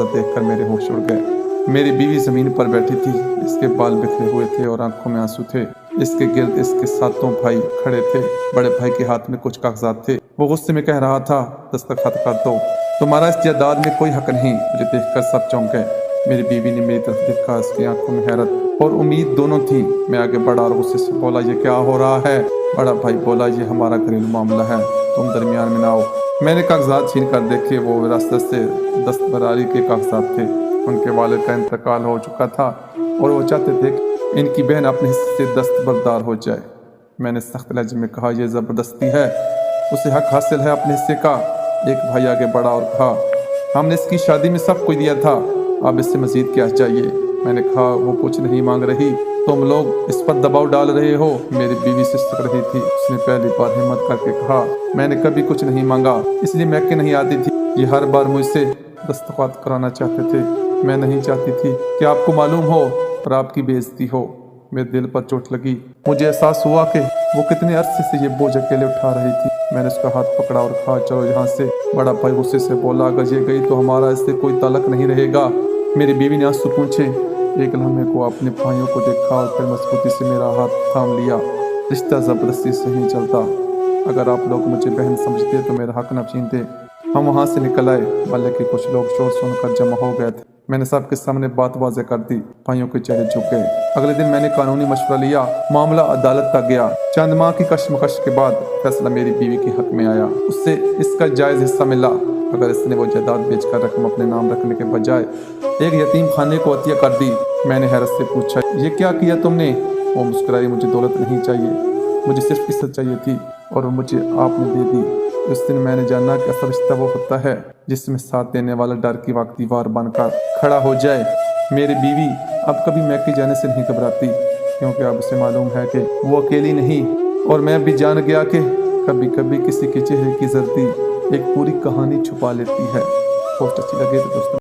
منظر دیکھ کر میرے ہوش اڑ گئے۔ میری بیوی زمین پر بیٹھی تھی، اس کے بال بکھرے ہوئے تھے اور آنکھوں میں آنسو تھے۔ اس کے گرد اس کے ساتوں بھائی کھڑے تھے۔ بڑے بھائی کے ہاتھ میں کچھ کاغذات تھے۔ وہ غصے میں کہہ رہا تھا، دستخط کر دو، تمہارا اس جائیداد میں کوئی حق نہیں۔ مجھے دیکھ کر سب چونک گئے۔ میری بیوی نے میری طرف دیکھا، اس کی آنکھوں میں حیرت اور امید دونوں تھی۔ میں آگے بڑھا اور غصے سے بولا، یہ کیا ہو رہا ہے؟ بڑا بھائی بولا، یہ ہمارا گھریلو معاملہ ہے، تم درمیان میں نہ آؤ۔ میں نے کاغذات چھین کر دیکھے، وہ وراثت سے دستبرداری کے کاغذات تھے۔ ان کے والد کا انتقال ہو چکا تھا اور وہ چاہتے تھے کہ ان کی بہن اپنے حصے سے دستبردار ہو جائے۔ میں نے سخت لہجے میں کہا، یہ زبردستی ہے، اسے حق حاصل ہے اپنے حصے کا۔ ایک بھائی آگے بڑھا اور کہا، ہم نے اس کی شادی میں سب کچھ دیا تھا، اب اس سے مزید کیا چاہیے؟ میں نے کہا، وہ کچھ نہیں مانگ رہی، تم لوگ اس پر دباؤ ڈال رہے ہو۔ میری بیوی سسک رہی تھی۔ اس نے پہلی بار ہمت کر کے کہا، میں نے کبھی کچھ نہیں مانگا، اس لیے میکے نہیں آتی تھی۔ یہ ہر بار مجھ سے دستخط کرانا چاہتے تھے۔ میں نہیں چاہتی تھی کہ آپ کو معلوم ہو اور آپ کی بے عزتی ہو۔ میرے دل پر چوٹ لگی۔ مجھے احساس ہوا کہ وہ کتنے عرصے سے یہ بوجھ اکیلے اٹھا رہی تھی۔ میں نے اس کا ہاتھ پکڑا اور کہا، چلو یہاں سے۔ بڑا بھائی غصے سے بولا، اگر یہ گئی تو ہمارا اس سے کوئی تعلق نہیں رہے گا۔ میری بیوی نے آنسو پونچھے۔ ایک لمحے کو اپنے بھائیوں کو دیکھا اور پھر مضبوطی سے میرا ہاتھ تھام لیا۔ رشتہ زبردستی سے نہیں چلتا۔ اگر آپ لوگ مجھے بہن سمجھتے تو میرا حق نہ چھینتے۔ ہم وہاں سے نکل آئے، محلے کے کچھ لوگ شور سن کر جمع ہو گئے تھے۔ میں نے سب کے سامنے بات واضح کر دی۔ بھائیوں کے چہرے جھک گئے۔ اگلے دن میں نے قانونی مشورہ لیا۔ معاملہ عدالت تک گیا۔ چند ماہ کی کشمکش کے بعد فیصلہ میری بیوی کے حق میں آیا۔ اس سے اس کا جائز حصہ ملا۔ اگر اس نے وہ جائیداد بیچ کر رقم اپنے نام رکھنے کے بجائے ایک یتیم خانے کو عطیہ کر دی۔ میں نے حیرت سے پوچھا، یہ کیا کیا تم نے؟ وہ مسکرائی، مجھے دولت نہیں چاہیے، مجھے صرف عزت چاہیے تھی اور مجھے آپ نے دے دی۔ اس دن میں نے جانا کہ اصل رشتہ وہ ہوتا ہے جس میں ساتھ دینے والا ڈر کی وقت دیوار بن کر کھڑا ہو جائے۔ میری بیوی اب کبھی میکے جانے سے نہیں گھبراتی، کیونکہ اب اسے معلوم ہے کہ وہ اکیلی نہیں۔ اور میں بھی جان گیا کہ کبھی کبھی کسی کے چہرے کی زردی ایک پوری کہانی چھپا لیتی ہے۔ پوسٹ اچھی لگے تو دوستوں